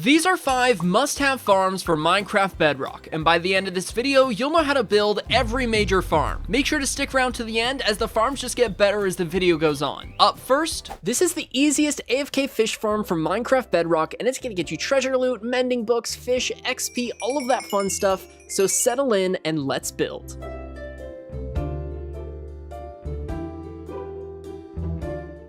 These are 5 must-have farms for Minecraft Bedrock, and by the end of this video, you'll know how to build every major farm. Make sure to stick around to the end as the farms just get better as the video goes on. Up first, this is the easiest AFK Fish Farm for Minecraft Bedrock, and it's gonna get you treasure loot, mending books, fish, XP, all of that fun stuff, so settle in and let's build.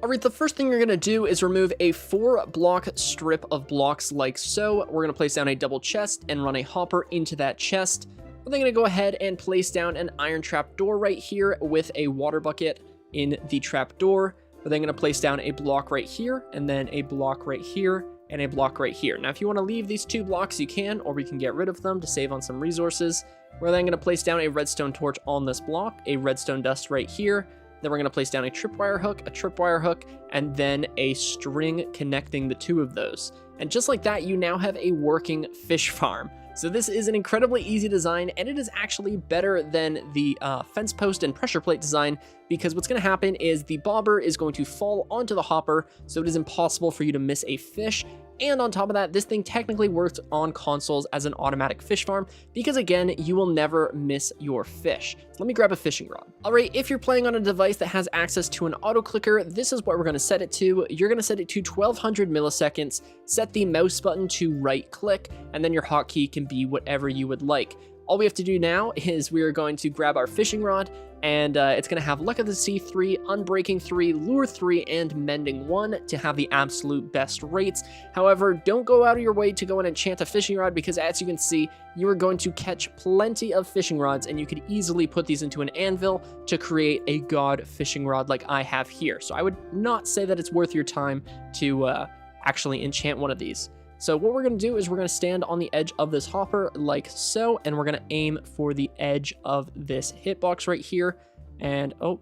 Alright, the first thing you're going to do is remove a 4-block strip of blocks like so. We're going to place down a double chest and run a hopper into that chest. We're then going to go ahead and place down an iron trap door right here with a water bucket in the trap door. We're then going to place down a block right here, and then a block right here, and a block right here. Now, if you want to leave these 2 blocks, you can, or we can get rid of them to save on some resources. We're then going to place down a redstone torch on this block, a redstone dust right here. Then we're going to place down a tripwire hook, and then a string connecting the 2 of those. And just like that, you now have a working fish farm. So this is an incredibly easy design, and it is actually better than the fence post and pressure plate design, because what's going to happen is the bobber is going to fall onto the hopper, so it is impossible for you to miss a fish. And on top of that, this thing technically works on consoles as an automatic fish farm because, again, you will never miss your fish. So let me grab a fishing rod. All right, if you're playing on a device that has access to an auto clicker, this is what we're going to set it to. You're going to set it to 1200 milliseconds, set the mouse button to right click, and then your hotkey can be whatever you would like. All we have to do now is we are going to grab our fishing rod, and it's going to have Luck of the Sea 3, Unbreaking 3, Lure 3, and Mending 1 to have the absolute best rates. However, don't go out of your way to go and enchant a fishing rod because, as you can see, you are going to catch plenty of fishing rods, and you could easily put these into an anvil to create a god fishing rod like I have here. So I would not say that it's worth your time to actually enchant one of these. So what we're going to do is we're going to stand on the edge of this hopper like so, and we're going to aim for the edge of this hitbox right here. And oh,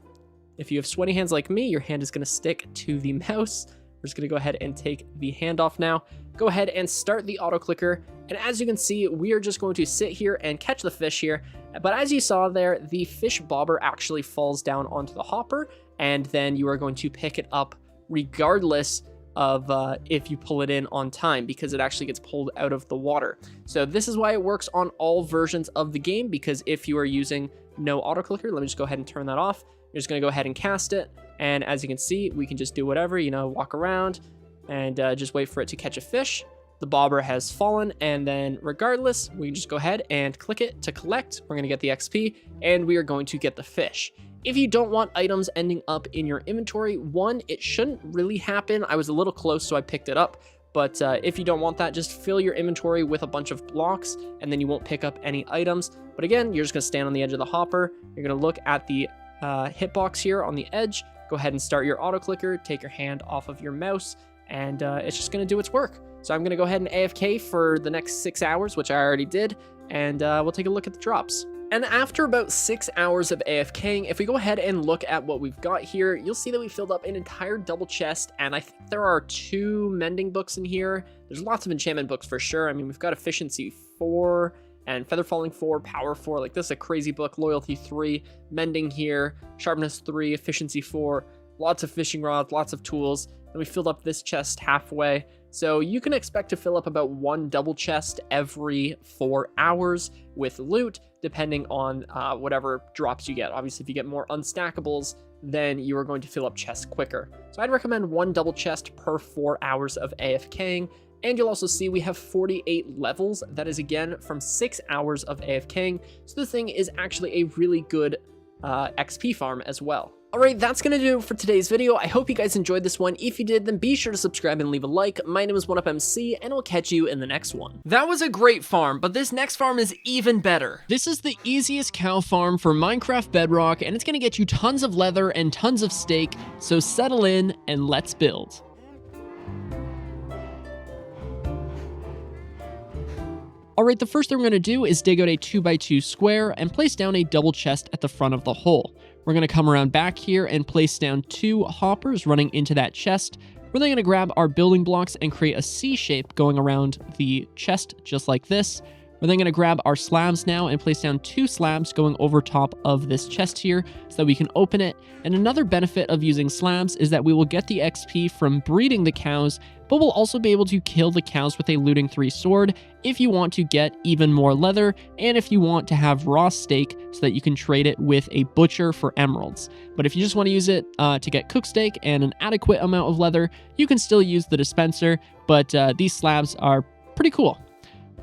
if you have sweaty hands like me, your hand is going to stick to the mouse. We're just going to go ahead and take the hand off now. Go ahead and start the auto clicker. And as you can see, we are just going to sit here and catch the fish here. But as you saw there, the fish bobber actually falls down onto the hopper, and then you are going to pick it up regardless of if you pull it in on time, because it actually gets pulled out of the water. So this is why it works on all versions of the game, because if you are using no auto clicker, let me just go ahead and turn that off. You're just going to go ahead and cast it, and as you can see, we can just do whatever, you know, walk around and just wait for it to catch a fish. The bobber has fallen, and then regardless, we can just go ahead and click it to collect. We're going to get the XP, and we are going to get the fish. If you don't want items ending up in your inventory, one, it shouldn't really happen. I was a little close, so I picked it up. But if you don't want that, just fill your inventory with a bunch of blocks, and then you won't pick up any items. But again, you're just going to stand on the edge of the hopper. You're going to look at the hitbox here on the edge. Go ahead and start your auto clicker. Take your hand off of your mouse, and it's just going to do its work. So I'm going to go ahead and AFK for the next 6 hours, which I already did, and we'll take a look at the drops. And after about 6 hours of AFKing, if we go ahead and look at what we've got here, you'll see that we filled up an entire double chest, and I think there are 2 mending books in here. There's lots of enchantment books for sure. I mean, we've got Efficiency 4 and Feather Falling 4, Power 4. Like, this is a crazy book. Loyalty 3, Mending here, Sharpness 3, Efficiency 4, lots of fishing rods, lots of tools. And we filled up this chest halfway. So you can expect to fill up about 1 double chest every 4 hours with loot, depending on whatever drops you get. Obviously, if you get more unstackables, then you are going to fill up chests quicker. So I'd recommend 1 double chest per 4 hours of AFKing. And you'll also see we have 48 levels. That is, again, from 6 hours of AFKing. So the thing is actually a really good XP farm as well. Alright, that's going to do it for today's video. I hope you guys enjoyed this one. If you did, then be sure to subscribe and leave a like. My name is 1UpMC, and I'll catch you in the next one. That was a great farm, but this next farm is even better. This is the easiest cow farm for Minecraft Bedrock, and it's going to get you tons of leather and tons of steak, so settle in and let's build. Alright, the first thing we're going to do is dig out a 2x2 square and place down a double chest at the front of the hole. We're going to come around back here and place down 2 hoppers running into that chest. We're then going to grab our building blocks and create a C shape going around the chest just like this. We're then going to grab our slabs now and place down 2 slabs going over top of this chest here so that we can open it. And another benefit of using slabs is that we will get the XP from breeding the cows but we'll also be able to kill the cows with a looting 3 sword if you want to get even more leather, and if you want to have raw steak so that you can trade it with a butcher for emeralds. But if you just want to use it to get cooked steak and an adequate amount of leather, you can still use the dispenser, but these slabs are pretty cool.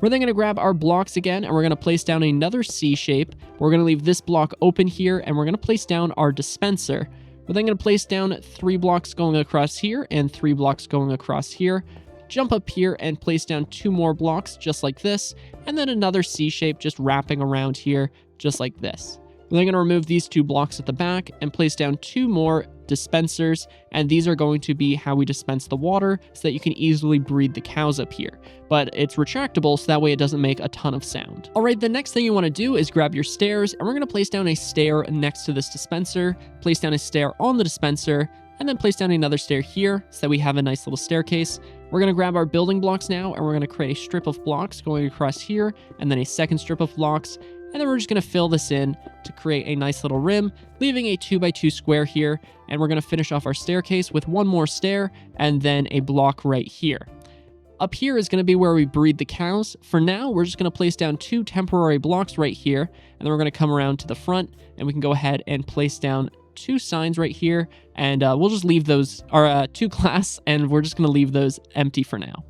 We're then going to grab our blocks again, and we're going to place down another C shape. We're going to leave this block open here, and we're going to place down our dispenser. We're then going to place down 3 blocks going across here and 3 blocks going across here. Jump up here and place down 2 more blocks just like this, and then another C shape just wrapping around here just like this. We're then going to remove these 2 blocks at the back and place down 2 more dispensers, and these are going to be how we dispense the water so that you can easily breed the cows up here. But it's retractable, so that way it doesn't make a ton of sound. All right, the next thing you want to do is grab your stairs, and we're going to place down a stair next to this dispenser, place down a stair on the dispenser, and then place down another stair here so that we have a nice little staircase. We're going to grab our building blocks now, and we're going to create a strip of blocks going across here, and then a second strip of blocks. And then we're just going to fill this in to create a nice little rim, leaving a 2x2 square here. And we're going to finish off our staircase with 1 more stair and then a block right here. Up here is going to be where we breed the cows. For now, we're just going to place down 2 temporary blocks right here. And then we're going to come around to the front, and we can go ahead and place down 2 signs right here. And we'll just leave those, our 2 glass, and we're just going to leave those empty for now.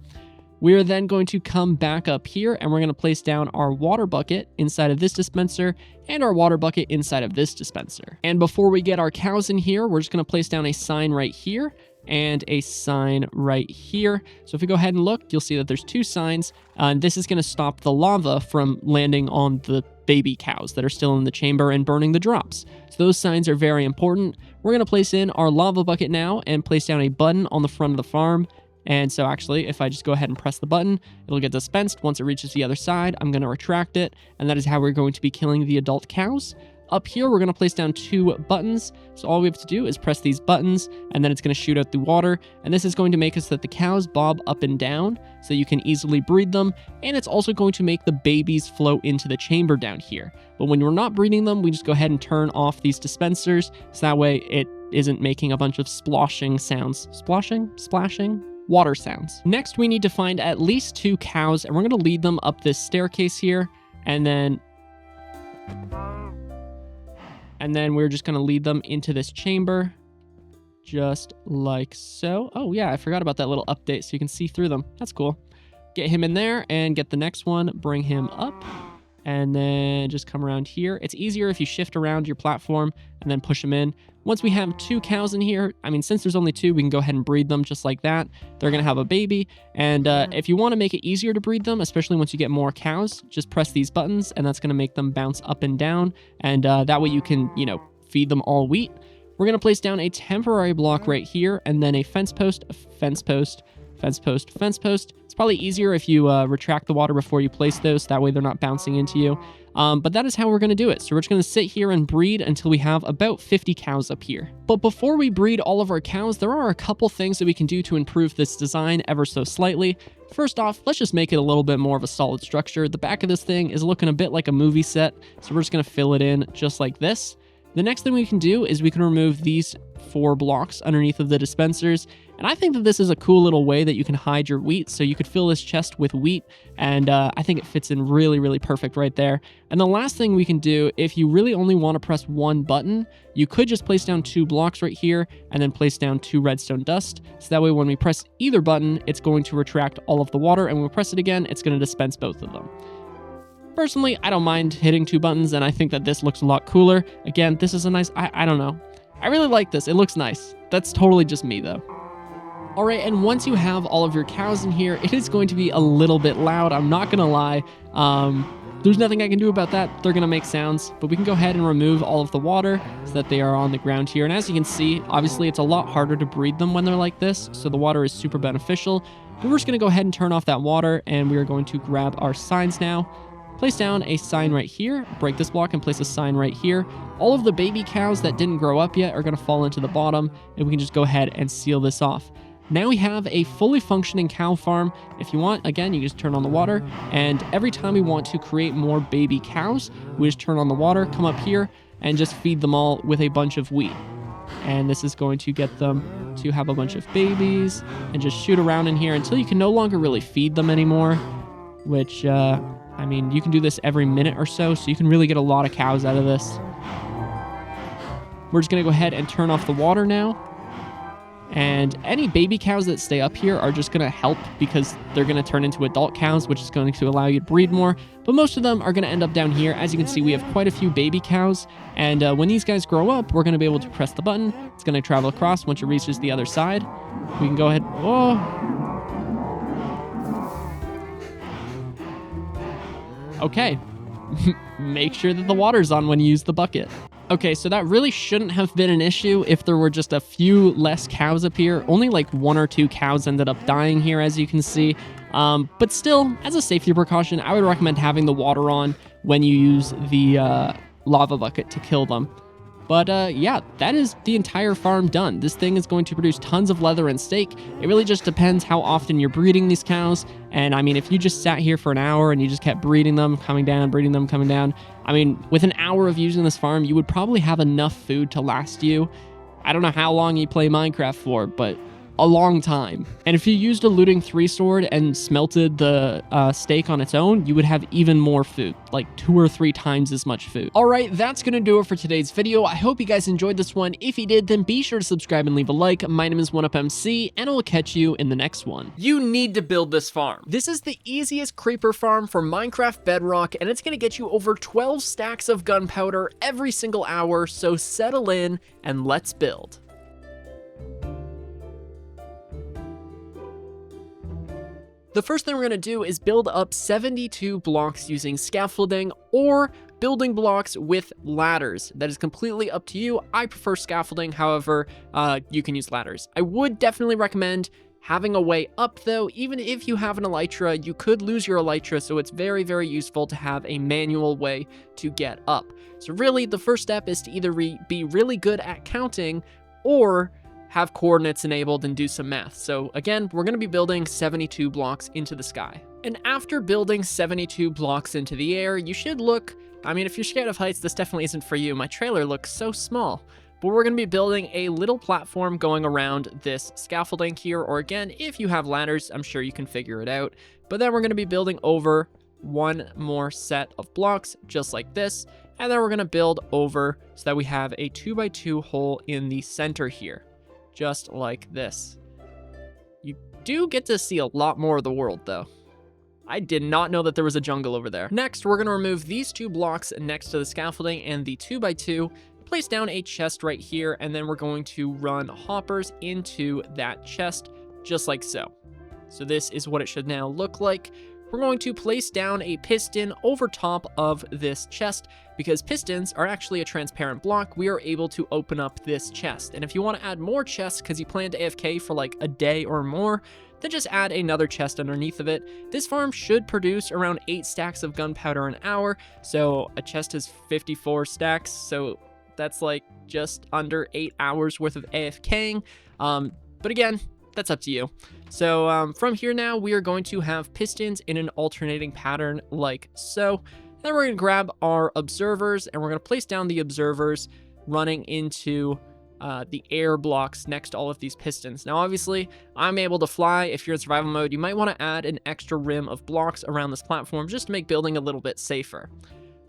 We are then going to come back up here, and we're going to place down our water bucket inside of this dispenser and our water bucket inside of this dispenser. And before we get our cows in here, we're just going to place down a sign right here and a sign right here. So if we go ahead and look, you'll see that there's 2 signs, and this is going to stop the lava from landing on the baby cows that are still in the chamber and burning the drops. So those signs are very important. We're going to place in our lava bucket now and place down a button on the front of the farm. And so actually, if I just go ahead and press the button, it'll get dispensed. Once it reaches the other side, I'm going to retract it. And that is how we're going to be killing the adult cows. Up here, we're going to place down 2 buttons. So all we have to do is press these buttons, and then it's going to shoot out the water. And this is going to make it so that the cows bob up and down so you can easily breed them. And it's also going to make the babies float into the chamber down here. But when we're not breeding them, we just go ahead and turn off these dispensers. So that way it isn't making a bunch of sploshing sounds. Splashing? Splashing? Water sounds. Next, we need to find at least 2 cows, and we're going to lead them up this staircase here, and then we're just going to lead them into this chamber, just like so. Oh yeah, I forgot about that little update, so you can see through them. That's cool. Get him in there, and get the next one, bring him up, and then just come around here. It's easier if you shift around your platform and then push them in. Once we have 2 cows in here, I mean, since there's only 2, we can go ahead and breed them just like that. They're going to have a baby. And if you want to make it easier to breed them, especially once you get more cows, just press these buttons, and that's going to make them bounce up and down. And that way you can, feed them all wheat. We're going to place down a temporary block right here, and then a fence post, a fence post, fence post, fence post. It's probably easier if you retract the water before you place those. That way they're not bouncing into you. But that is how we're going to do it. So we're just going to sit here and breed until we have about 50 cows up here. But before we breed all of our cows, there are a couple things that we can do to improve this design ever so slightly. First off, let's just make it a little bit more of a solid structure. The back of this thing is looking a bit like a movie set, so we're just going to fill it in just like this. The next thing we can do is we can remove these 4 blocks underneath of the dispensers. And I think that this is a cool little way that you can hide your wheat. So you could fill this chest with wheat, and I think it fits in really, really perfect right there. And the last thing we can do, if you really only want to press 1 button, you could just place down 2 blocks right here and then place down 2 redstone dust. So that way when we press either button, it's going to retract all of the water, and when we press it again, it's going to dispense both of them. Personally, I don't mind hitting 2 buttons, and I think that this looks a lot cooler. Again, this is a nice, I don't know. I really like this. It looks nice. That's totally just me, though. All right, and once you have all of your cows in here, it is going to be a little bit loud. I'm not going to lie. There's nothing I can do about that. They're going to make sounds, but we can go ahead and remove all of the water so that they are on the ground here. And as you can see, obviously, it's a lot harder to breed them when they're like this, so the water is super beneficial. But we're just going to go ahead and turn off that water, and we are going to grab our signs now. Place down a sign right here, break this block and place a sign right here. All of the baby cows that didn't grow up yet are going to fall into the bottom, and we can just go ahead and seal this off. Now we have a fully functioning cow farm. If you want, again, you just turn on the water, and every time we want to create more baby cows, we just turn on the water, come up here, and just feed them all with a bunch of wheat. and this is going to get them to have a bunch of babies and just shoot around in here until you can no longer really feed them anymore, which, I mean, you can do this every minute or so you can really get a lot of cows out of this. We're just going to go ahead and turn off the water now. And any baby cows that stay up here are just going to help because they're going to turn into adult cows, which is going to allow you to breed more. But most of them are going to end up down here. As you can see, we have quite a few baby cows. And when these guys grow up, we're going to be able to press the button. It's going to travel across. Once it reaches the other side, we can go ahead. Oh. Okay. Make sure that the water's on when you use the bucket. Okay, so that really shouldn't have been an issue if there were just a few less cows up here. Only like 1 or 2 cows ended up dying here, as you can see. But still, as a safety precaution, I would recommend having the water on when you use the lava bucket to kill them. But yeah, that is the entire farm done. This thing is going to produce tons of leather and steak. It really just depends how often you're breeding these cows. And I mean, if you just sat here for an hour and you just kept breeding them, coming down, breeding them, coming down, I mean, with an hour of using this farm, you would probably have enough food to last you. I don't know how long you play Minecraft for, but a long time. And if you used a looting 3 sword and smelted the steak on its own, you would have even more food, like 2 or 3 times as much food. All right, that's gonna do it for today's video. I hope you guys enjoyed this one. If you did, then be sure to subscribe and leave a like. My name is 1UpMC, and I will catch you in the next one. You need to build this farm. This is the easiest creeper farm for Minecraft Bedrock, and it's gonna get you over 12 stacks of gunpowder every single hour, so settle in and let's build. The first thing we're going to do is build up 72 blocks using scaffolding or building blocks with ladders. That is completely up to you. I prefer scaffolding, however, you can use ladders. I would definitely recommend having a way up though. Even if you have an elytra, you could lose your elytra, so it's very, very useful to have a manual way to get up. So really, the first step is to either be really good at counting or have coordinates enabled and do some math. So again, we're going to be building 72 blocks into the sky. And after building 72 blocks into the air, you should look, I mean, if you're scared of heights, this definitely isn't for you. My trailer looks so small. But we're going to be building a little platform going around this scaffolding here, or again, if you have ladders, I'm sure you can figure it out. But then we're going to be building over 1 more set of blocks, just like this. And then we're going to build over so that we have a 2x2 hole in the center here. Just like this. You do get to see a lot more of the world, though. I did not know that there was a jungle over there. Next, we're going to remove these 2 blocks next to the scaffolding and the 2x2, place down a chest right here, and then we're going to run hoppers into that chest, just like so. So this is what it should now look like. We're going to place down a piston over top of this chest. Because pistons are actually a transparent block, we are able to open up this chest. And if you want to add more chests because you plan to AFK for like a day or more, then just add another chest underneath of it. This farm should produce around 8 stacks of gunpowder an hour. So a chest is 54 stacks. So that's like just under 8 hours worth of AFKing. But again, that's up to you. So from here now, we are going to have pistons in an alternating pattern like so. Then we're going to grab our observers, and we're going to place down the observers running into the air blocks next to all of these pistons. Now, obviously, I'm able to fly. If you're in survival mode, you might want to add an extra rim of blocks around this platform just to make building a little bit safer.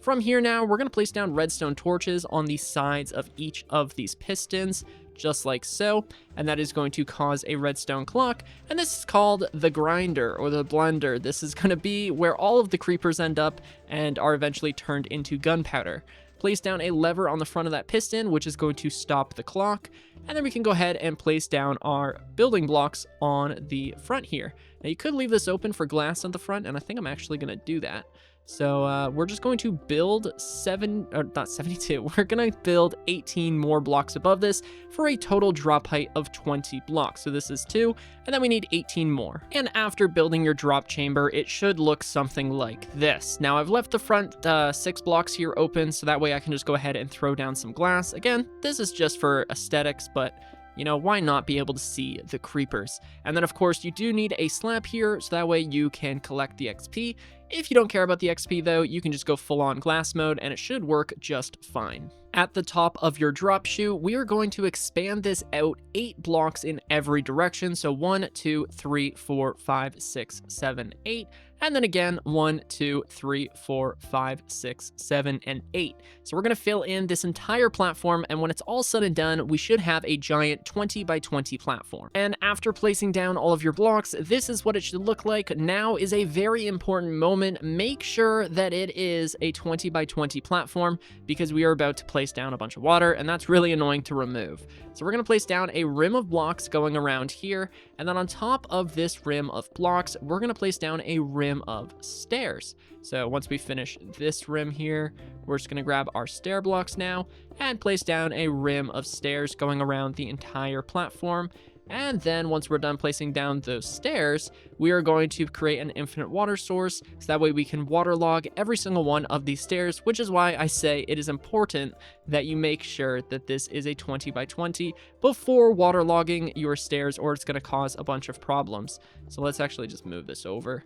From here now, we're going to place down redstone torches on the sides of each of these pistons, just like so, and that is going to cause a redstone clock, and this is called the grinder or the blender. This is going to be where all of the creepers end up and are eventually turned into gunpowder. Place down a lever on the front of that piston, which is going to stop the clock, and then we can go ahead and place down our building blocks on the front here. Now you could leave this open for glass on the front, and I think I'm actually going to do that. So we're just going to build 72. We're going to build 18 more blocks above this for a total drop height of 20 blocks. So this is 2, and then we need 18 more. And after building your drop chamber, it should look something like this. Now I've left the front 6 blocks here open, so that way I can just go ahead and throw down some glass. Again, this is just for aesthetics, but you know, why not be able to see the creepers? And then, of course, you do need a slab here, so that way you can collect the XP. If you don't care about the XP, though, you can just go full-on glass mode, and it should work just fine. At the top of your drop chute, we are going to expand this out 8 blocks in every direction. So 1, 2, 3, 4, 5, 6, 7, 8. And then again, 1, 2, 3, 4, 5, 6, 7, and 8. So we're going to fill in this entire platform, and when it's all said and done, we should have a giant 20 by 20 platform. And after placing down all of your blocks, this is what it should look like. Now is a very important moment. Make sure that it is a 20 by 20 platform, because we are about to place down a bunch of water, and that's really annoying to remove. So we're going to place down a rim of blocks going around here, and then on top of this rim of blocks, we're going to place down a rim of stairs. So once we finish this rim here, we're just going to grab our stair blocks now and place down a rim of stairs going around the entire platform. And then once we're done placing down those stairs, we are going to create an infinite water source, so that way we can waterlog every single one of these stairs, which is why I say it is important that you make sure that this is a 20 by 20 before waterlogging your stairs, or it's going to cause a bunch of problems. So let's actually just move this over.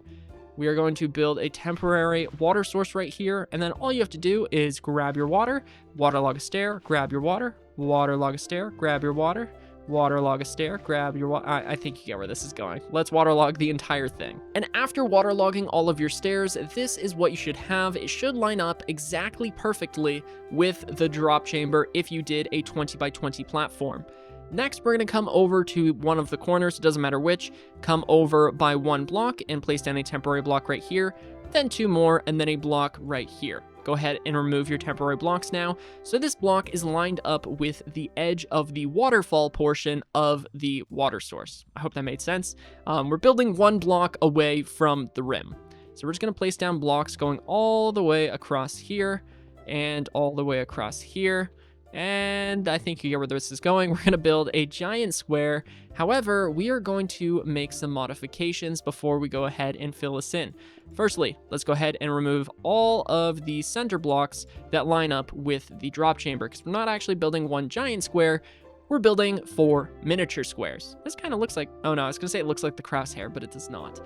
We are going to build a temporary water source right here, and then all you have to do is grab your water, waterlog a stair, grab your water, waterlog a stair, grab your water, waterlog a stair, grab your water. I think you get where this is going. Let's waterlog the entire thing. And after waterlogging all of your stairs, this is what you should have. It should line up exactly perfectly with the drop chamber if you did a 20 by 20 platform. Next, we're going to come over to one of the corners, it doesn't matter which, come over by 1 block and place down a temporary block right here, then 2 more, and then a block right here. Go ahead and remove your temporary blocks now. So this block is lined up with the edge of the waterfall portion of the water source. I hope that made sense. We're building 1 block away from the rim. So we're just going to place down blocks going all the way across here and all the way across here. And I think you get where this is going. We're going to build a giant square. However, we are going to make some modifications before we go ahead and fill this in. Firstly, let's go ahead and remove all of the center blocks that line up with the drop chamber, because we're not actually building 1 giant square. We're building 4 miniature squares. This kind of looks like, oh no, I was going to say it looks like the crosshair, but it does not.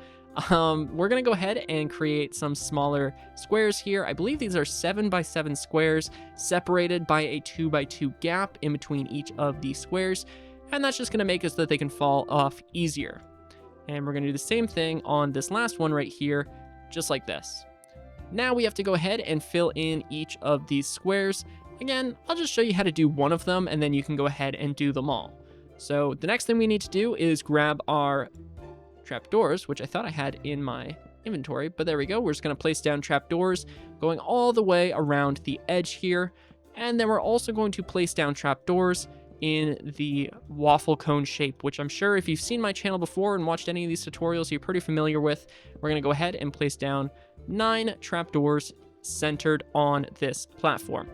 We're going to go ahead and create some smaller squares here. I believe these are 7 by 7 squares separated by a 2 by 2 gap in between each of these squares. And that's just going to make it so that they can fall off easier. And we're going to do the same thing on this last one right here, just like this. Now we have to go ahead and fill in each of these squares. Again, I'll just show you how to do one of them, and then you can go ahead and do them all. So the next thing we need to do is grab our trapdoors, which I thought I had in my inventory, but there we go. We're just going to place down trapdoors going all the way around the edge here. And then we're also going to place down trapdoors in the waffle cone shape, which I'm sure if you've seen my channel before and watched any of these tutorials, you're pretty familiar with. We're going to go ahead and place down 9 trapdoors centered on this platform.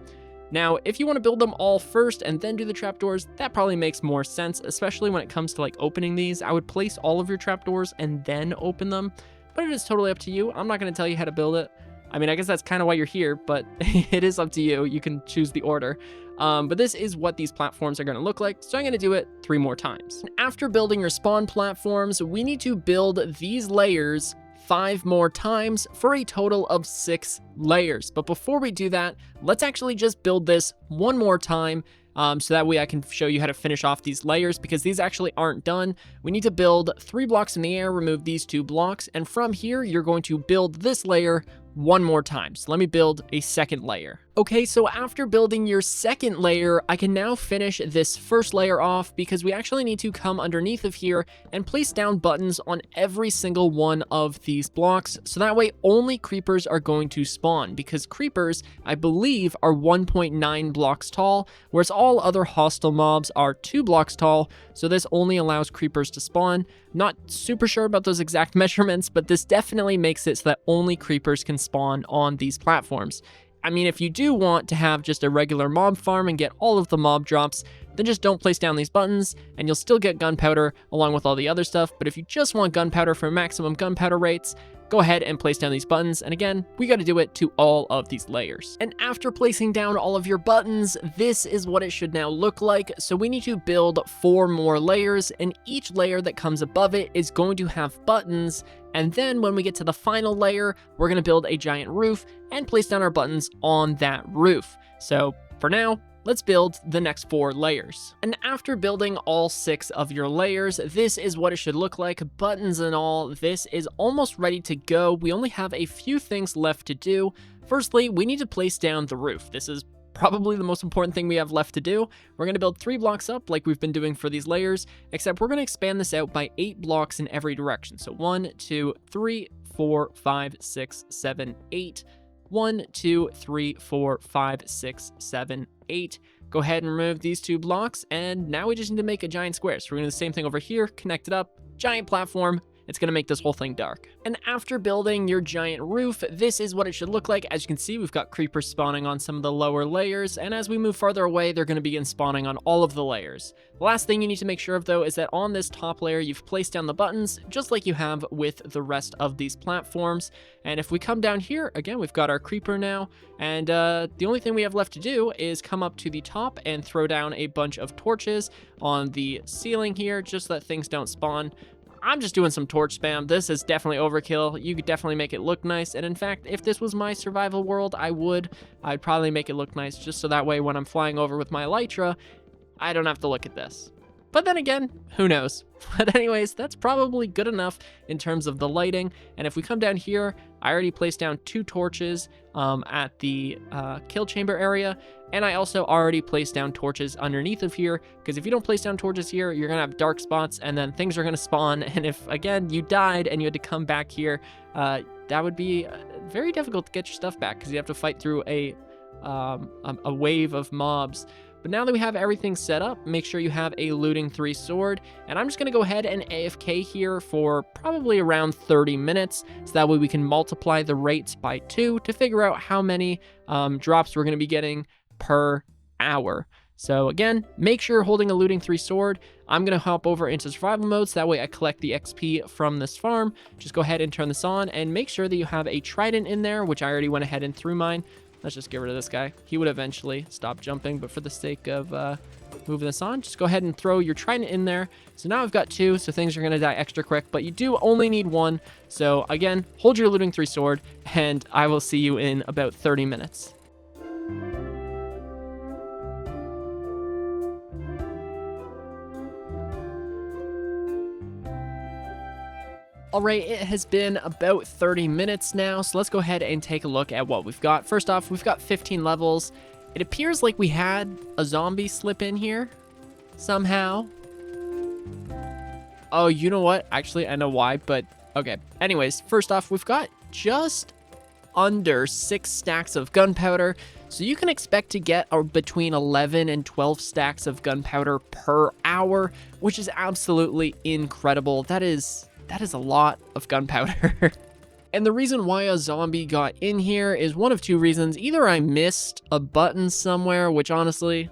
Now, if you want to build them all first and then do the trapdoors, that probably makes more sense, especially when it comes to like opening these. I would place all of your trapdoors and then open them, but it is totally up to you. I'm not going to tell you how to build it. I mean, I guess that's kind of why you're here, but it is up to you. You can choose the order. But this is what these platforms are going to look like, so I'm going to do it 3 more times. After building your spawn platforms, we need to build these layers 5 more times for a total of 6 layers. But before we do that, let's actually just build this 1 more time so that way I can show you how to finish off these layers, because these actually aren't done. We need to build 3 blocks in the air, remove these 2 blocks, and from here you're going to build this layer 1 more time. So let me build a second layer. Okay, so after building your second layer, I can now finish this first layer off, because we actually need to come underneath of here and place down buttons on every single one of these blocks. So that way only creepers are going to spawn, because creepers, I believe, are 1.9 blocks tall, whereas all other hostile mobs are 2 blocks tall. So this only allows creepers to spawn. Not super sure about those exact measurements, but this definitely makes it so that only creepers can spawn on these platforms. I mean, if you do want to have just a regular mob farm and get all of the mob drops, then just don't place down these buttons and you'll still get gunpowder along with all the other stuff. But if you just want gunpowder for maximum gunpowder rates, go ahead and place down these buttons. And again, we got to do it to all of these layers. And after placing down all of your buttons, this is what it should now look like. So we need to build 4 more layers, and each layer that comes above it is going to have buttons. And then when we get to the final layer, we're going to build a giant roof and place down our buttons on that roof. So for now, let's build the next 4 layers. And after building all 6 of your layers, this is what it should look like, buttons and all. This is almost ready to go. We only have a few things left to do. Firstly, we need to place down the roof. This is probably the most important thing we have left to do. We're going to build 3 blocks up like we've been doing for these layers, except we're going to expand this out by 8 blocks in every direction. So 1, 2, 3, 4, 5, 6, 7, 8. 1, 2, 3, 4, 5, 6, 7, 8. Go ahead and remove these 2 blocks, and now we just need to make a giant square. So we're going to do the same thing over here, connect it up, giant platform. It's going to make this whole thing dark. And after building your giant roof, this is what it should look like. As you can see, we've got creepers spawning on some of the lower layers, and as we move farther away, they're going to begin spawning on all of the layers. The last thing you need to make sure of, though, is that on this top layer, you've placed down the buttons, just like you have with the rest of these platforms. And if we come down here, again, we've got our creeper now, and the only thing we have left to do is come up to the top and throw down a bunch of torches on the ceiling here, just so that things don't spawn. I'm just doing some torch spam. This is definitely overkill. You could definitely make it look nice. And in fact, if this was my survival world, I'd probably make it look nice just so that way when I'm flying over with my elytra, I don't have to look at this. But then again, who knows? But anyways, that's probably good enough in terms of the lighting. And if we come down here, I already placed down 2 torches at the kill chamber area. And I also already placed down torches underneath of here, because if you don't place down torches here, you're gonna have dark spots and then things are gonna spawn. And if, again, you died and you had to come back here, that would be very difficult to get your stuff back, because you have to fight through a wave of mobs. But now that we have everything set up, make sure you have a looting 3 sword. And I'm just going to go ahead and AFK here for probably around 30 minutes. So that way we can multiply the rates by 2 to figure out how many drops we're going to be getting per hour. So again, make sure you're holding a looting 3 sword. I'm going to hop over into survival mode, so that way I collect the XP from this farm. Just go ahead and turn this on and make sure that you have a trident in there, which I already went ahead and threw mine. Let's just get rid of this guy. He would eventually stop jumping, but for the sake of moving this on, just go ahead and throw your trident in there. So now I've got 2, so things are going to die extra quick, but you do only need 1. So again, hold your looting 3 sword, and I will see you in about 30 minutes. All right, it has been about 30 minutes now, so let's go ahead and take a look at what we've got. First off, we've got 15 levels. It appears like we had a zombie slip in here somehow. Oh, you know what? Actually, I know why, but okay. Anyways, first off, we've got just under 6 stacks of gunpowder, so you can expect to get between 11 and 12 stacks of gunpowder per hour, which is absolutely incredible. That is a lot of gunpowder. And the reason why a zombie got in here is one of 2 reasons. Either I missed a button somewhere, which honestly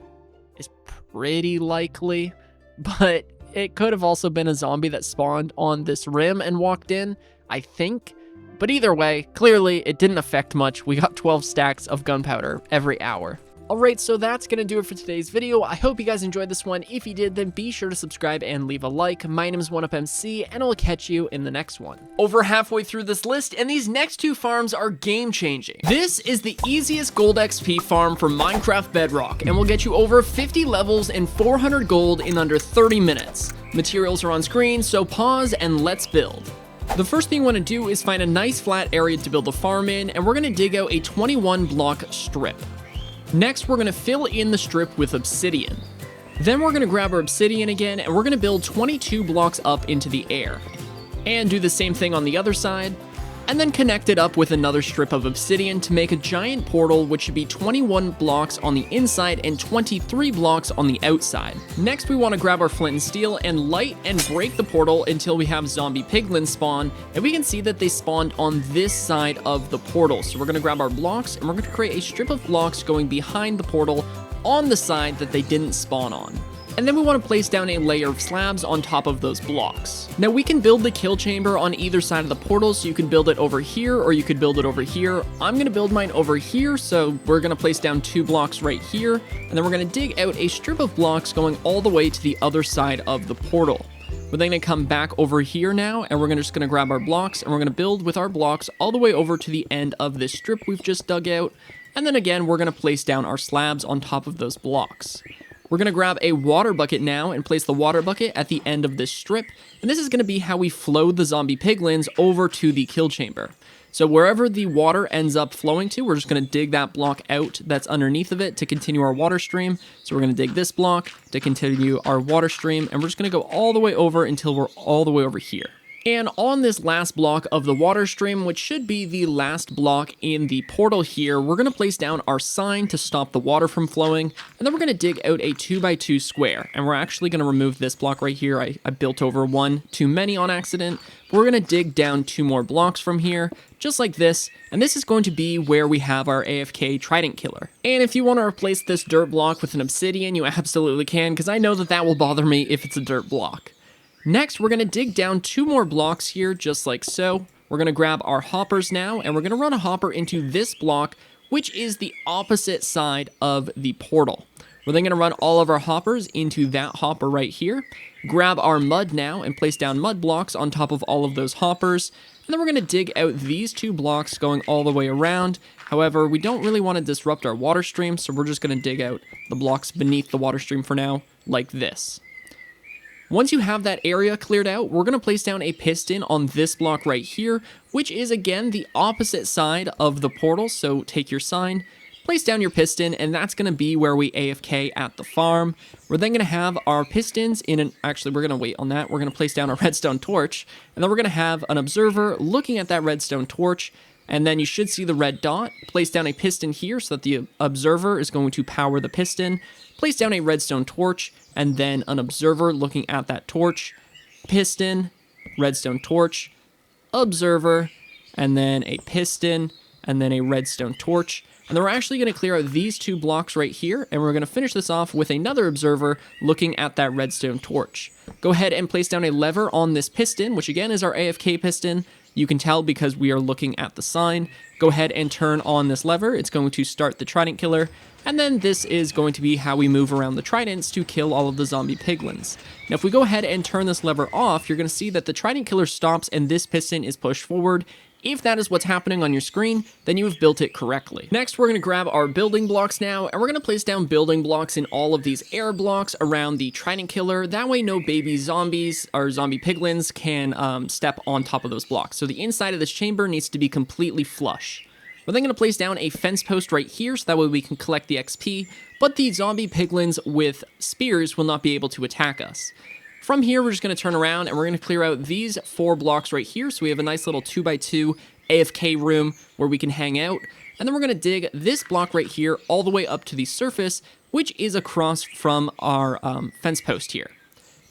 is pretty likely, but it could have also been a zombie that spawned on this rim and walked in, I think. But either way, clearly it didn't affect much. We got 12 stacks of gunpowder every hour. Alright, so that's going to do it for today's video. I hope you guys enjoyed this one. If you did, then be sure to subscribe and leave a like. My name is 1UpMC, and I'll catch you in the next one. Over halfway through this list, and these next 2 farms are game-changing. This is the easiest gold XP farm for Minecraft Bedrock, and will get you over 50 levels and 400 gold in under 30 minutes. Materials are on screen, so pause and let's build. The first thing you want to do is find a nice flat area to build the farm in, and we're going to dig out a 21 block strip. Next, we're going to fill in the strip with obsidian. Then we're going to grab our obsidian again, and we're going to build 22 blocks up into the air. And do the same thing on the other side, and then connect it up with another strip of obsidian to make a giant portal, which should be 21 blocks on the inside and 23 blocks on the outside. Next, we want to grab our flint and steel and light and break the portal until we have zombie piglins spawn, and we can see that they spawned on this side of the portal. So we're going to grab our blocks, and we're going to create a strip of blocks going behind the portal on the side that they didn't spawn on. And then we want to place down a layer of slabs on top of those blocks. Now we can build the kill chamber on either side of the portal, so you can build it over here or you could build it over here. I'm going to build mine over here, so we're going to place down 2 blocks right here, and then we're going to dig out a strip of blocks going all the way to the other side of the portal. We're then going to come back over here now, and we're just going to grab our blocks, and we're going to build with our blocks all the way over to the end of this strip we've just dug out. And then again, we're going to place down our slabs on top of those blocks. We're going to grab a water bucket now and place the water bucket at the end of this strip. And this is going to be how we flow the zombie piglins over to the kill chamber. So wherever the water ends up flowing to, we're just going to dig that block out that's underneath of it to continue our water stream. So we're going to dig this block to continue our water stream, and we're just going to go all the way over until we're all the way over here. And on this last block of the water stream, which should be the last block in the portal here, we're going to place down our sign to stop the water from flowing, and then we're going to dig out a 2x2 square, and we're actually going to remove this block right here. I built over one too many on accident. We're going to dig down 2 more blocks from here, just like this, and this is going to be where we have our AFK Trident Killer. And if you want to replace this dirt block with an obsidian, you absolutely can, because I know that that will bother me if it's a dirt block. Next, we're going to dig down 2 more blocks here, just like so. We're going to grab our hoppers now, and we're going to run a hopper into this block, which is the opposite side of the portal. We're then going to run all of our hoppers into that hopper right here. Grab our mud now and place down mud blocks on top of all of those hoppers. And then we're going to dig out these 2 blocks going all the way around. However, we don't really want to disrupt our water stream, so we're just going to dig out the blocks beneath the water stream for now, like this. Once you have that area cleared out, we're going to place down a piston on this block right here, which is again the opposite side of the portal. So take your sign, place down your piston, and that's going to be where we AFK at the farm. We're then going to have our pistons in an, actually we're going to wait on that. We're going to place down a redstone torch, and then we're going to have an observer looking at that redstone torch. And then you should see the red dot. Place down a piston here so that the observer is going to power the piston. Place down a redstone torch, and then an observer looking at that torch. Piston, redstone torch, observer, and then a piston, and then a redstone torch. And then we're actually going to clear out these 2 blocks right here, and we're going to finish this off with another observer looking at that redstone torch. Go ahead and place down a lever on this piston, which again is our AFK piston. You can tell because we are looking at the sign. Go ahead and turn on this lever. It's going to start the Trident Killer. And then this is going to be how we move around the tridents to kill all of the zombie piglins. Now, if we go ahead and turn this lever off, you're going to see that the Trident Killer stops and this piston is pushed forward. If that is what's happening on your screen, then you have built it correctly. Next, we're going to grab our building blocks now, and we're going to place down building blocks in all of these air blocks around the Trident Killer. That way no baby zombies or zombie piglins can step on top of those blocks. So the inside of this chamber needs to be completely flush. We're then going to place down a fence post right here, so that way we can collect the XP, but the zombie piglins with spears will not be able to attack us. From here, we're just going to turn around and we're going to clear out these 4 blocks right here. So we have a nice little 2x2 AFK room where we can hang out. And then we're going to dig this block right here all the way up to the surface, which is across from our fence post here.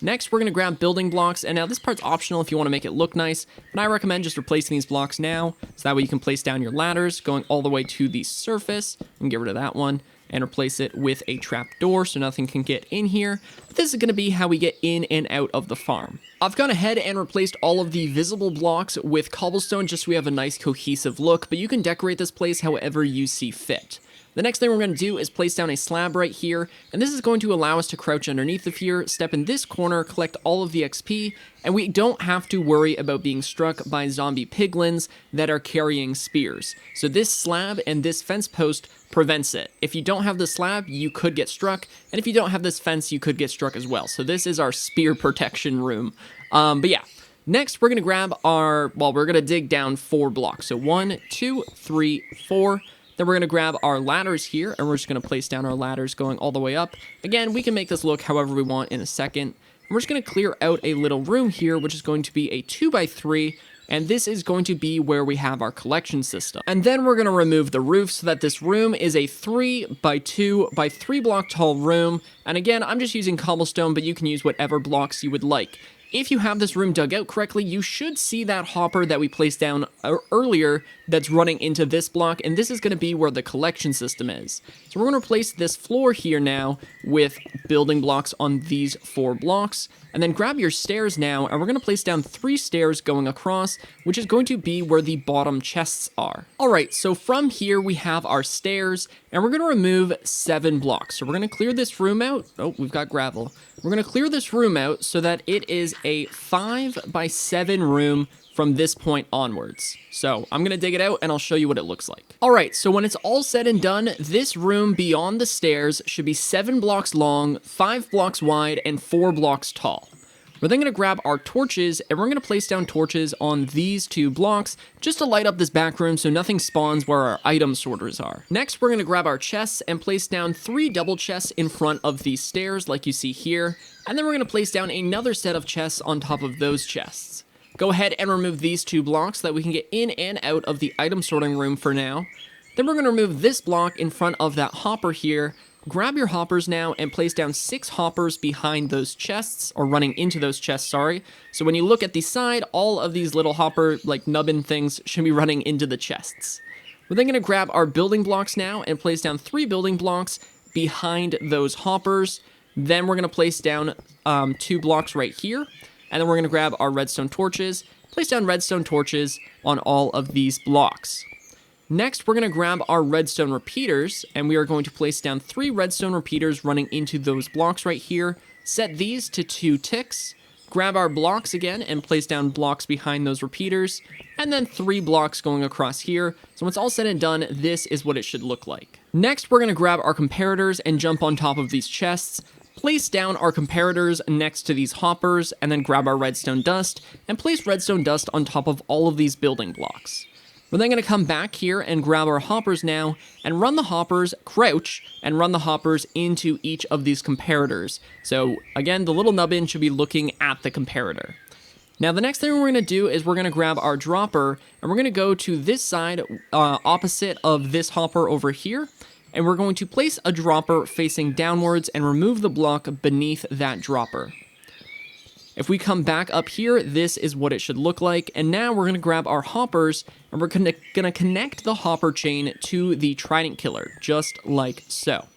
Next, we're going to grab building blocks. And now this part's optional if you want to make it look nice, but I recommend just replacing these blocks now. So that way you can place down your ladders going all the way to the surface. And get rid of that one and replace it with a trap door so nothing can get in here. But this is going to be how we get in and out of the farm. I've gone ahead and replaced all of the visible blocks with cobblestone just so we have a nice cohesive look, but you can decorate this place however you see fit. The next thing we're going to do is place down a slab right here, and this is going to allow us to crouch underneath of here, step in this corner, collect all of the XP, and we don't have to worry about being struck by zombie piglins that are carrying spears. So this slab and this fence post prevents it. If you don't have the slab, you could get struck, and if you don't have this fence, you could get struck as well. So this is our spear protection room. But yeah. Next, we're going to grab our, well, we're going to dig down 4 blocks. So 1, 2, 3, 4. Then we're going to grab our ladders here, and we're just going to place down our ladders going all the way up. Again, we can make this look however we want in a second. And we're just going to clear out a little room here, which is going to be a 2x3, and this is going to be where we have our collection system. And then we're going to remove the roof so that this room is a 3x2 by 3 block tall room. And again, I'm just using cobblestone, but you can use whatever blocks you would like. If you have this room dug out correctly, you should see that hopper that we placed down earlier that's running into this block, and this is going to be where the collection system is. So we're going to replace this floor here now with building blocks on these 4 blocks, and then grab your stairs now, and we're going to place down 3 stairs going across, which is going to be where the bottom chests are. Alright, so from here we have our stairs, and we're going to remove 7 blocks. So we're going to clear this room out. Oh, we've got gravel. We're We're going to clear this room out so that it is a 5x7 room from this point onwards. So I'm going to dig it out and I'll show you what it looks like. All right, so when it's all said and done, this room beyond the stairs should be 7 blocks long, 5 blocks wide, and 4 blocks tall. We're then going to grab our torches, and we're going to place down torches on these 2 blocks just to light up this back room so nothing spawns where our item sorters are. Next, we're going to grab our chests and place down 3 double chests in front of these stairs like you see here, and then we're going to place down another set of chests on top of those chests. Go ahead and remove these 2 blocks so that we can get in and out of the item sorting room for now. Then we're going to remove this block in front of that hopper here. Grab your hoppers now and place down 6 hoppers behind those chests, or running into those chests, sorry. So when you look at the side, all of these little hopper, like nubbin things, should be running into the chests. We're then going to grab our building blocks now and place down 3 building blocks behind those hoppers. Then we're going to place down 2 blocks right here. And then we're going to grab our redstone torches, place down redstone torches on all of these blocks. Next, we're going to grab our redstone repeaters, and we are going to place down 3 redstone repeaters running into those blocks right here. Set these to 2 ticks. Grab our blocks again and place down blocks behind those repeaters, and then 3 blocks going across here. So when it's all said and done, this is what it should look like. Next, we're going to grab our comparators and jump on top of these chests. Place down our comparators next to these hoppers, and then grab our redstone dust, and place redstone dust on top of all of these building blocks. We're then going to come back here and grab our hoppers now, and run the hoppers, crouch, and run the hoppers into each of these comparators. So again, the little nubbin should be looking at the comparator. Now the next thing we're going to do is we're going to grab our dropper, and we're going to go to this side opposite of this hopper over here. And we're going to place a dropper facing downwards and remove the block beneath that dropper. If we come back up here, this is what it should look like. And now we're going to grab our hoppers, and we're going to connect the hopper chain to the trident killer, just like so.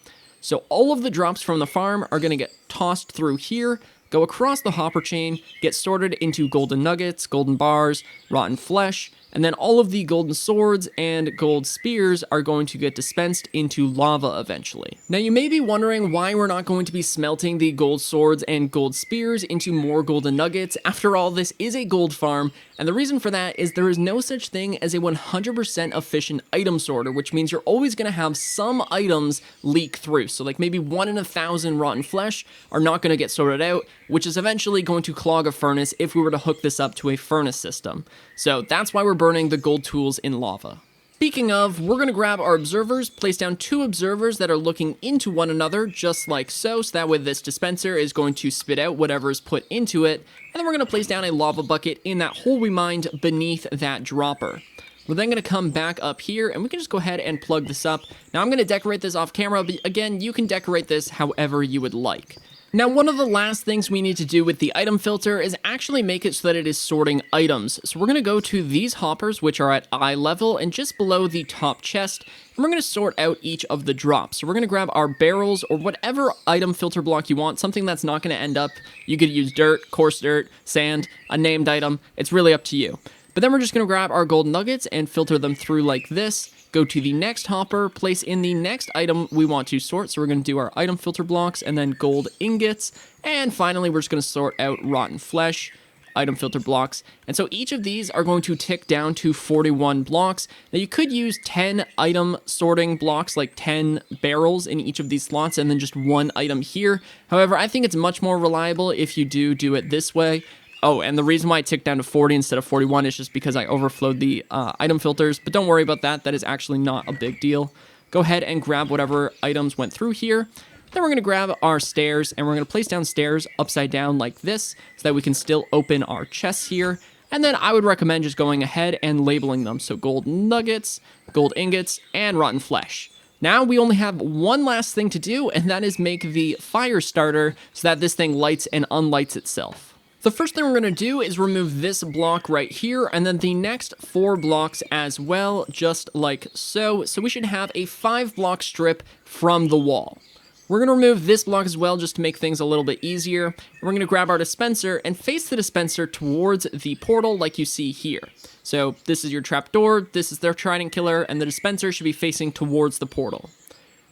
So all of the drops from the farm are going to get tossed through here, go across the hopper chain, get sorted into golden nuggets, golden bars, rotten flesh, and then all of the golden swords and gold spears are going to get dispensed into lava eventually. Now you may be wondering why we're not going to be smelting the gold swords and gold spears into more golden nuggets. After all, this is a gold farm, and the reason for that is there is no such thing as a 100% efficient item sorter, which means you're always going to have some items leak through. So like maybe 1 in 1,000 rotten flesh are not going to get sorted out, which is eventually going to clog a furnace if we were to hook this up to a furnace system. So that's why we're burning the gold tools in lava. Speaking of, we're going to grab our observers, place down 2 observers that are looking into one another, just like so that way this dispenser is going to spit out whatever is put into it, and then we're going to place down a lava bucket in that hole we mined beneath that dropper. We're then going to come back up here, and we can just go ahead and plug this up. Now I'm going to decorate this off camera, but again, you can decorate this however you would like. Now, one of the last things we need to do with the item filter is actually make it so that it is sorting items. So we're going to go to these hoppers, which are at eye level and just below the top chest, and we're going to sort out each of the drops. So we're going to grab our barrels or whatever item filter block you want, something that's not going to end up. You could use dirt, coarse dirt, sand, a named item. It's really up to you. But then we're just going to grab our gold nuggets and filter them through like this. Go to the next hopper, place in the next item we want to sort. So we're going to do our item filter blocks and then gold ingots. And finally, we're just going to sort out rotten flesh, item filter blocks. And so each of these are going to tick down to 41 blocks. Now you could use 10 item sorting blocks, like 10 barrels in each of these slots, and then just 1 item here. However, I think it's much more reliable if you do it this way. Oh, and the reason why it ticked down to 40 instead of 41 is just because I overflowed the item filters, but don't worry about that. That is actually not a big deal. Go ahead and grab whatever items went through here. Then we're going to grab our stairs, and we're going to place down stairs upside down like this so that we can still open our chests here. And then I would recommend just going ahead and labeling them. So gold nuggets, gold ingots, and rotten flesh. Now we only have one last thing to do, and that is make the fire starter so that this thing lights and unlights itself. The first thing we're going to do is remove this block right here, and then the next 4 blocks as well, just like so. So we should have a 5-block strip from the wall. We're going to remove this block as well just to make things a little bit easier. We're going to grab our dispenser and face the dispenser towards the portal like you see here. So this is your trapdoor, this is their trident killer, and the dispenser should be facing towards the portal.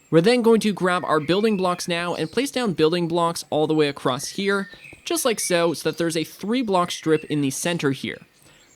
We're then going to grab our building blocks now and place down building blocks all the way across here, just like so that there's a 3-block strip in the center here.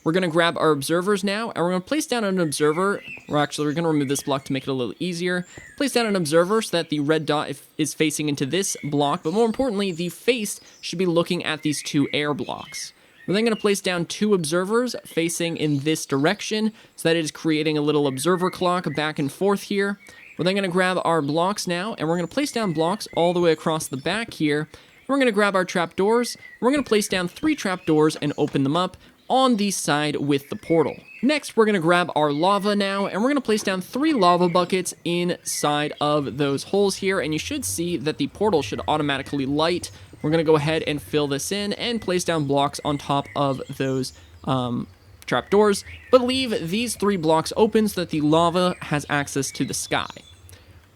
We're going to grab our observers now, and we're going to place down an observer. We're going to remove this block to make it a little easier. Place down an observer so that the red dot is facing into this block, but more importantly, the face should be looking at these 2 air blocks. We're then going to place down 2 observers facing in this direction, so that it is creating a little observer clock back and forth here. We're then going to grab our blocks now, and we're going to place down blocks all the way across the back here. We're going to grab our trapdoors. We're going to place down 3 trapdoors and open them up on the side with the portal. Next, we're going to grab our lava now, and we're going to place down 3 lava buckets inside of those holes here, and you should see that the portal should automatically light. We're going to go ahead and fill this in and place down blocks on top of those trapdoors, but leave these 3 blocks open so that the lava has access to the sky.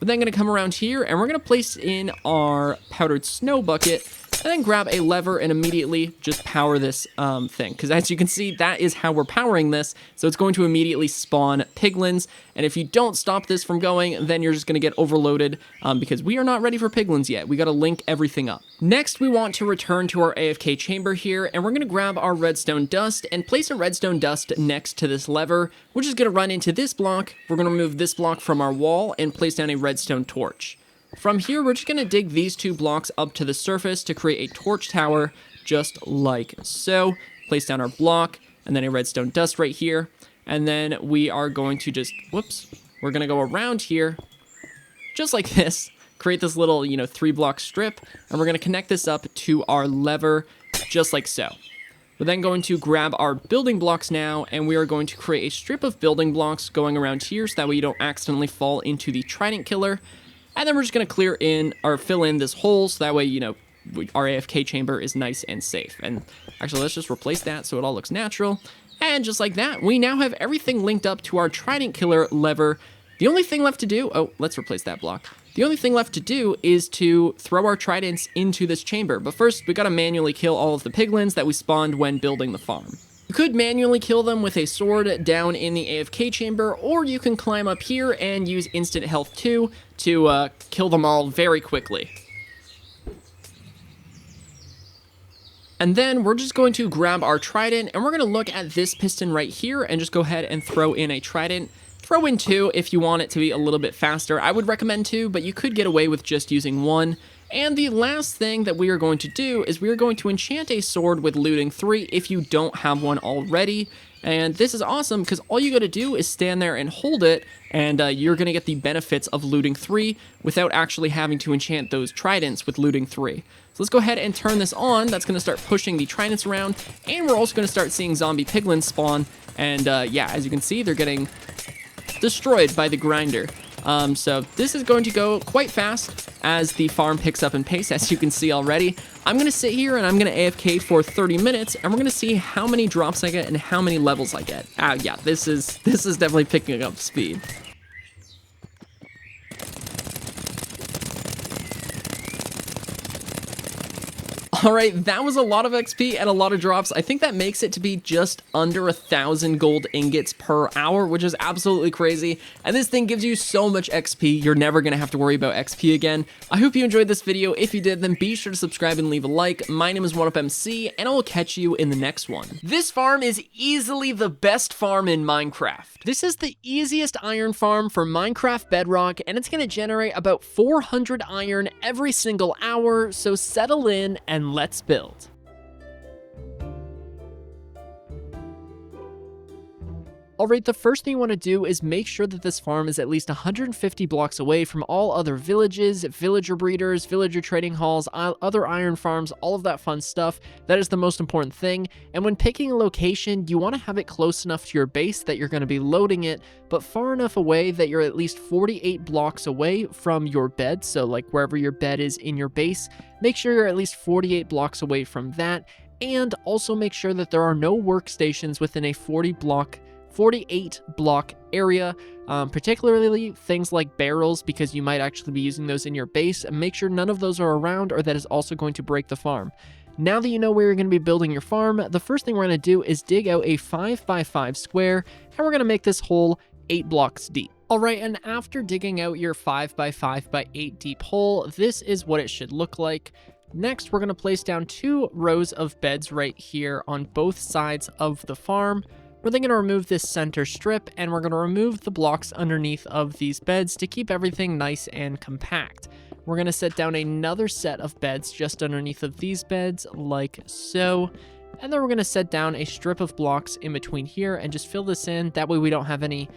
We're then going to come around here, and we're going to place in our powdered snow bucket, and then grab a lever and immediately just power this thing. Because as you can see, that is how we're powering this. So it's going to immediately spawn piglins. And if you don't stop this from going, then you're just going to get overloaded because we are not ready for piglins yet. We got to link everything up. Next, we want to return to our AFK chamber here, and we're going to grab our redstone dust and place a redstone dust next to this lever, which is going to run into this block. We're going to remove this block from our wall and place down a redstone torch. From here, we're just going to dig these 2 blocks up to the surface to create a torch tower, just like so. Place down our block, and then a redstone dust right here. And then we are going to just, we're going to go around here, just like this. Create this little, 3-block strip, and we're going to connect this up to our lever, just like so. We're then going to grab our building blocks now, and we are going to create a strip of building blocks going around here, so that way you don't accidentally fall into the trident killer. And then we're just going to clear in, or fill in this hole, so that way, our AFK chamber is nice and safe. And actually, let's just replace that so it all looks natural. And just like that, we now have everything linked up to our trident killer lever. The only thing left to do, let's replace that block. The only thing left to do is to throw our tridents into this chamber. But first, we got to manually kill all of the piglins that we spawned when building the farm. You could manually kill them with a sword down in the AFK chamber, or you can climb up here and use instant health 2 to kill them all very quickly. And then we're just going to grab our trident, and we're going to look at this piston right here and just go ahead and throw in a trident. Throw in 2 if you want it to be a little bit faster. I would recommend 2, but you could get away with just using 1. And the last thing that we are going to do is we are going to enchant a sword with looting 3 if you don't have one already. And this is awesome because all you got to do is stand there and hold it, and you're going to get the benefits of looting 3 without actually having to enchant those tridents with looting 3. So let's go ahead and turn this on. That's going to start pushing the tridents around, and we're also going to start seeing zombie piglins spawn. And yeah, as you can see, they're getting destroyed by the grinder. So this is going to go quite fast as the farm picks up in pace, as you can see already. I'm going to sit here and I'm going to AFK for 30 minutes, and we're going to see how many drops I get and how many levels I get. Yeah, this is definitely picking up speed. Alright, that was a lot of XP and a lot of drops. I think that makes it to be just under 1,000 gold ingots per hour, which is absolutely crazy. And this thing gives you so much XP, you're never going to have to worry about XP again. I hope you enjoyed this video. If you did, then be sure to subscribe and leave a like. My name is 1UpMC, and I will catch you in the next one. This farm is easily the best farm in Minecraft. This is the easiest iron farm for Minecraft Bedrock, and it's going to generate about 400 iron every single hour, so settle in and let's build. Alright, the first thing you want to do is make sure that this farm is at least 150 blocks away from all other villages, villager breeders, villager trading halls, other iron farms, all of that fun stuff. That is the most important thing. And when picking a location, you want to have it close enough to your base that you're going to be loading it, but far enough away that you're at least 48 blocks away from your bed. So like wherever your bed is in your base, make sure you're at least 48 blocks away from that. And also make sure that there are no workstations within a 48 block area, particularly things like barrels, because you might actually be using those in your base, and make sure none of those are around, or that is also going to break the farm. Now that you know where you're going to be building your farm, the first thing we're going to do is dig out a 5x5 square, and we're going to make this hole 8 blocks deep. Alright, and after digging out your 5x5x8 deep hole, this is what it should look like. Next, we're going to place down 2 rows of beds right here on both sides of the farm. We're then going to remove this center strip, and we're going to remove the blocks underneath of these beds to keep everything nice and compact. We're going to set down another set of beds just underneath of these beds, like so. And then we're going to set down a strip of blocks in between here and just fill this in. That way we don't have any,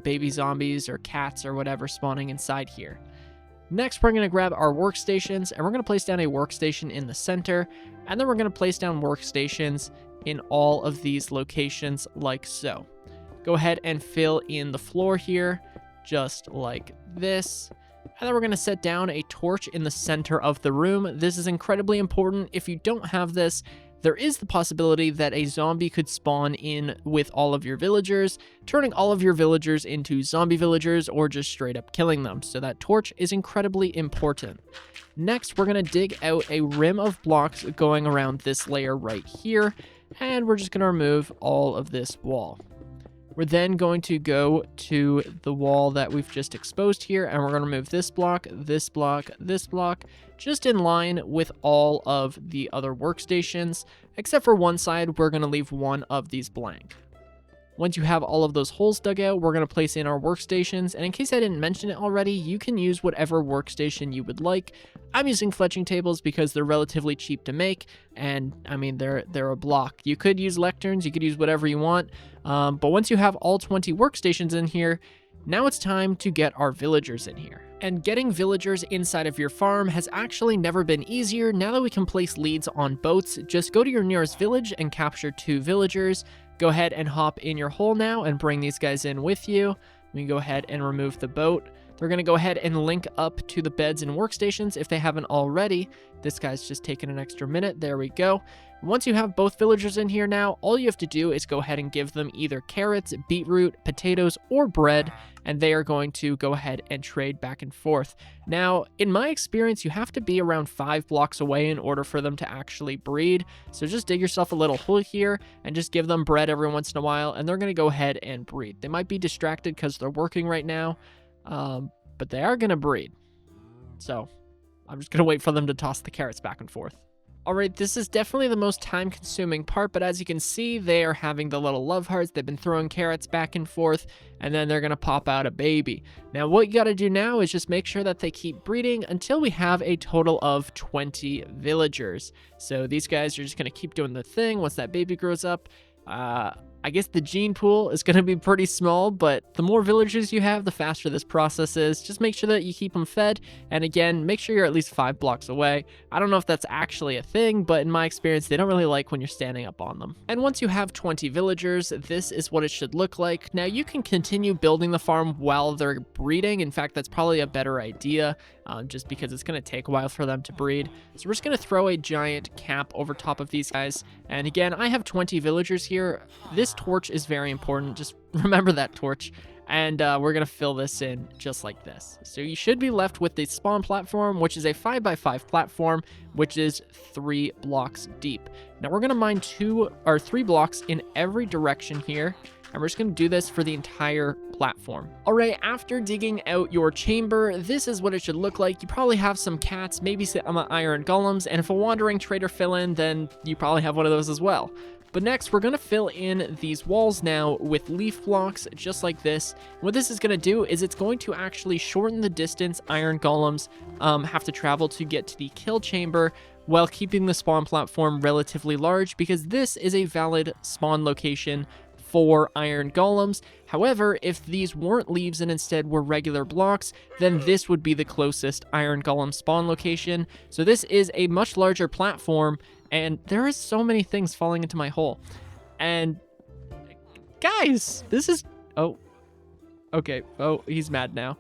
baby zombies or cats or whatever spawning inside here. Next, we're going to grab our workstations, and we're going to place down a workstation in the center. And then we're going to place down workstations in all of these locations like so. Go ahead and fill in the floor here, just like this. And then we're going to set down a torch in the center of the room. This is incredibly important. If you don't have this, there is the possibility that a zombie could spawn in with all of your villagers, turning all of your villagers into zombie villagers or just straight up killing them. So that torch is incredibly important. Next, we're going to dig out a rim of blocks going around this layer right here, and we're just going to remove all of this wall. We're then going to go to the wall that we've just exposed here, and we're going to remove this block, this block, this block, just in line with all of the other workstations. Except for one side, we're going to leave one of these blank. Once you have all of those holes dug out, we're going to place in our workstations, and in case I didn't mention it already, you can use whatever workstation you would like. I'm using fletching tables because they're relatively cheap to make, and I mean, they're a block. You could use lecterns, you could use whatever you want, but once you have all 20 workstations in here, now it's time to get our villagers in here. And getting villagers inside of your farm has actually never been easier. Now that we can place leads on boats, just go to your nearest village and capture 2 villagers. Go ahead and hop in your hole now and bring these guys in with you. We can go ahead and remove the boat. They're going to go ahead and link up to the beds and workstations if they haven't already. This guy's just taking an extra minute. There we go. Once you have both villagers in here now, all you have to do is go ahead and give them either carrots, beetroot, potatoes, or bread, and they are going to go ahead and trade back and forth. Now, in my experience, you have to be around 5 blocks away in order for them to actually breed. So just dig yourself a little hole here and just give them bread every once in a while, and they're going to go ahead and breed. They might be distracted because they're working right now, but they are going to breed. So I'm just going to wait for them to toss the carrots back and forth. Alright, this is definitely the most time-consuming part, but as you can see, they are having the little love hearts. They've been throwing carrots back and forth, and then they're going to pop out a baby. Now, what you got to do now is just make sure that they keep breeding until we have a total of 20 villagers. So these guys are just going to keep doing the thing. Once that baby grows up, I guess the gene pool is going to be pretty small, but the more villagers you have, the faster this process is. Just make sure that you keep them fed, and again, make sure you're at least 5 blocks away. I don't know if that's actually a thing, but in my experience, they don't really like when you're standing up on them. And once you have 20 villagers, this is what it should look like. Now, you can continue building the farm while they're breeding. In fact, that's probably a better idea, just because it's going to take a while for them to breed. So we're just going to throw a giant cap over top of these guys, and again, I have 20 villagers here. This torch is very important. Just remember that torch. And we're going to fill this in just like this. So you should be left with the spawn platform, which is a 5x5 platform, which is 3 blocks deep. Now we're going to mine 2 or 3 blocks in every direction here. And we're just going to do this for the entire platform. All right, after digging out your chamber, this is what it should look like. You probably have some cats, maybe some iron golems, and if a wandering trader fill in, then you probably have one of those as well. But next, we're going to fill in these walls now with leaf blocks, just like this. What this is going to do is it's going to actually shorten the distance iron golems have to travel to get to the kill chamber, while keeping the spawn platform relatively large, because this is a valid spawn location for iron golems. However, if these weren't leaves and instead were regular blocks, then this would be the closest iron golem spawn location. So this is a much larger platform, and there is so many things falling into my hole. And guys, this is... Oh, okay. Oh, he's mad now.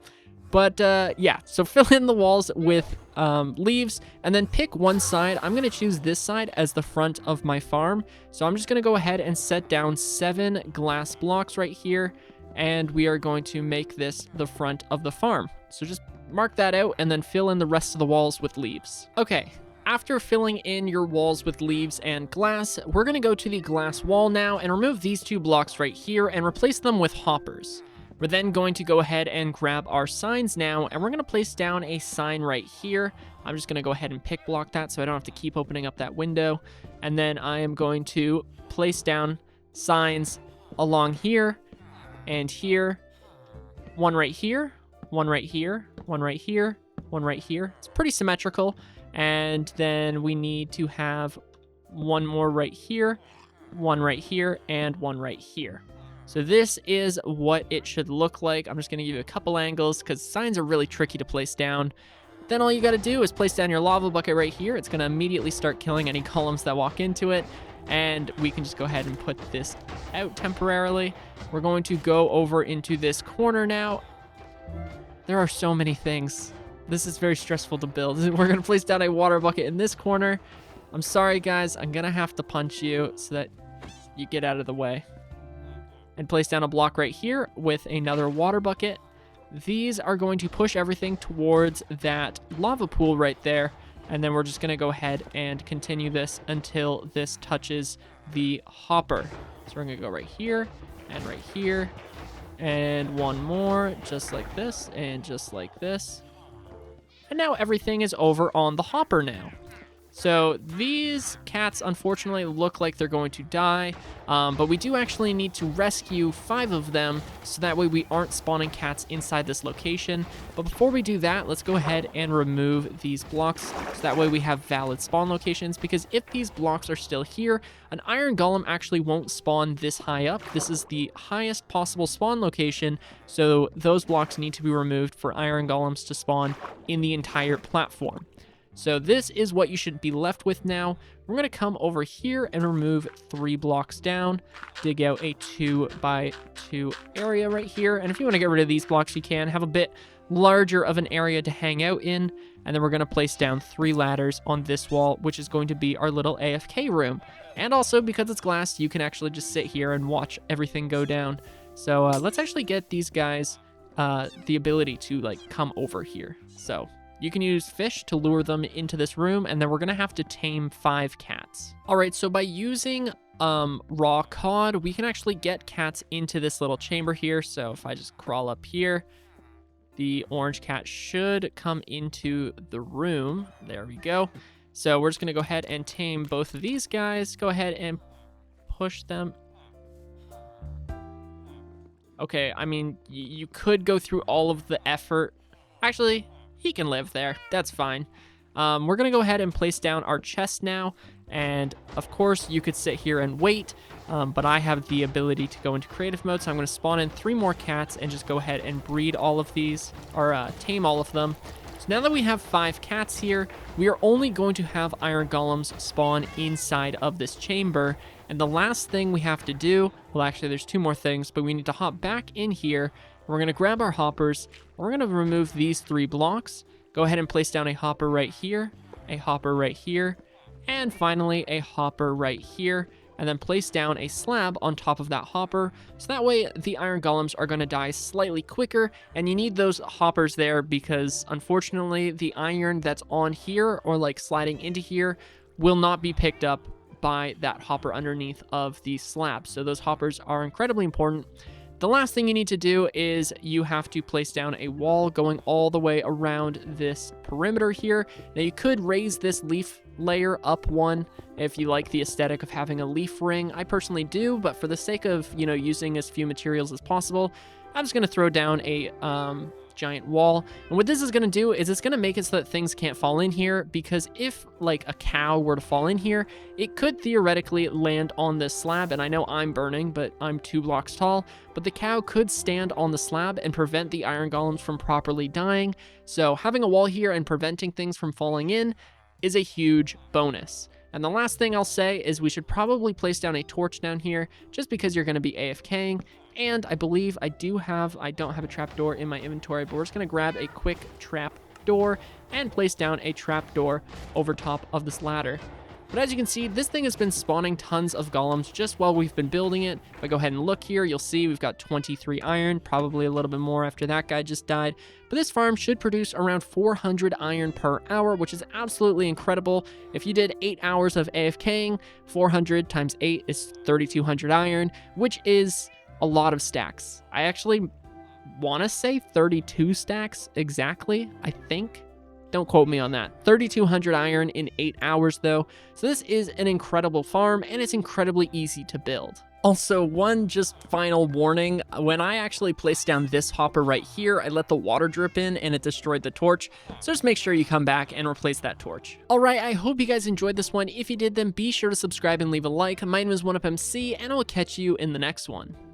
But yeah, so fill in the walls with leaves, and then pick one side. I'm going to choose this side as the front of my farm. So I'm just going to go ahead and set down 7 glass blocks right here, and we are going to make this the front of the farm. So just mark that out and then fill in the rest of the walls with leaves. Okay. After filling in your walls with leaves and glass, we're going to go to the glass wall now and remove these 2 blocks right here and replace them with hoppers. We're then going to go ahead and grab our signs now, and we're going to place down a sign right here. I'm just going to go ahead and pick block that so I don't have to keep opening up that window. And then I am going to place down signs along here and here. One right here, one right here, one right here, one right here. It's pretty symmetrical. And then we need to have one more right here, one right here, and one right here. So this is what it should look like. I'm just going to give you a couple angles because signs are really tricky to place down. Then all you got to do is place down your lava bucket right here. It's going to immediately start killing any columns that walk into it. And we can just go ahead and put this out temporarily. We're going to go over into this corner now. There are so many things. This is very stressful to build. We're going to place down a water bucket in this corner. I'm sorry, guys. I'm going to have to punch you so that you get out of the way. And place down a block right here with another water bucket. These are going to push everything towards that lava pool right there. And then we're just going to go ahead and continue this until this touches the hopper. So we're going to go right here and right here. And one more, just like this and just like this. And now everything is over on the hopper now. So these cats unfortunately look like they're going to die, but we do actually need to rescue 5 of them so that way we aren't spawning cats inside this location. But before we do that, let's go ahead and remove these blocks so that way we have valid spawn locations, because if these blocks are still here, an iron golem actually won't spawn this high up. This is the highest possible spawn location, so those blocks need to be removed for iron golems to spawn in the entire platform. So this is what you should be left with now. We're going to come over here and remove 3 blocks down, dig out a 2x2 area right here. And if you want to get rid of these blocks, you can have a bit larger of an area to hang out in. And then we're going to place down 3 ladders on this wall, which is going to be our little AFK room. And also, because it's glass, you can actually just sit here and watch everything go down. So let's actually get these guys the ability to come over here. So you can use fish to lure them into this room, and then we're going to have to tame 5 cats. All right, so by using raw cod, we can actually get cats into this little chamber here. So if I just crawl up here, the orange cat should come into the room. There we go. So we're just going to go ahead and tame both of these guys. Go ahead and push them. Okay, I mean, you could go through all of the effort. Actually, he can live there. That's fine. We're going to go ahead and place down our chest now. And of course, you could sit here and wait. But I have the ability to go into creative mode. So I'm going to spawn in 3 more cats and just go ahead and breed all of these, or tame all of them. So now that we have 5 cats here, we are only going to have iron golems spawn inside of this chamber. And the last thing we have to do, well, actually, there's 2 more things, but we need to hop back in here. We're going to grab our hoppers. We're going to remove these 3 blocks. Go ahead and place down a hopper right here, a hopper right here, and finally a hopper right here. And then place down a slab on top of that hopper. So that way the iron golems are going to die slightly quicker. And you need those hoppers there because unfortunately the iron that's on here or sliding into here will not be picked up by that hopper underneath of the slab. So those hoppers are incredibly important. The last thing you need to do is you have to place down a wall going all the way around this perimeter here. Now you could raise this leaf layer up 1 if you like the aesthetic of having a leaf ring. I personally do, but for the sake of, using as few materials as possible, I'm just going to throw down a giant wall. And what this is going to do is it's going to make it so that things can't fall in here, because if a cow were to fall in here, it could theoretically land on this slab. And I know I'm burning, but I'm 2 blocks tall, but the cow could stand on the slab and prevent the iron golems from properly dying. So having a wall here and preventing things from falling in is a huge bonus. And the last thing I'll say is we should probably place down a torch down here just because you're going to be AFKing. And I believe I don't have a trapdoor in my inventory, but we're just going to grab a quick trap door and place down a trap door over top of this ladder. But as you can see, this thing has been spawning tons of golems just while we've been building it. If I go ahead and look here, you'll see we've got 23 iron, probably a little bit more after that guy just died. But this farm should produce around 400 iron per hour, which is absolutely incredible. If you did 8 hours of AFKing, 400 times 8 is 3,200 iron, which is a lot of stacks. I actually want to say 32 stacks exactly, I think. Don't quote me on that. 3,200 iron in 8 hours though. So this is an incredible farm and it's incredibly easy to build. Also, one just final warning, when I actually placed down this hopper right here, I let the water drip in and it destroyed the torch. So just make sure you come back and replace that torch. All right, I hope you guys enjoyed this one. If you did, then be sure to subscribe and leave a like. My name is 1UpMC and I will catch you in the next one.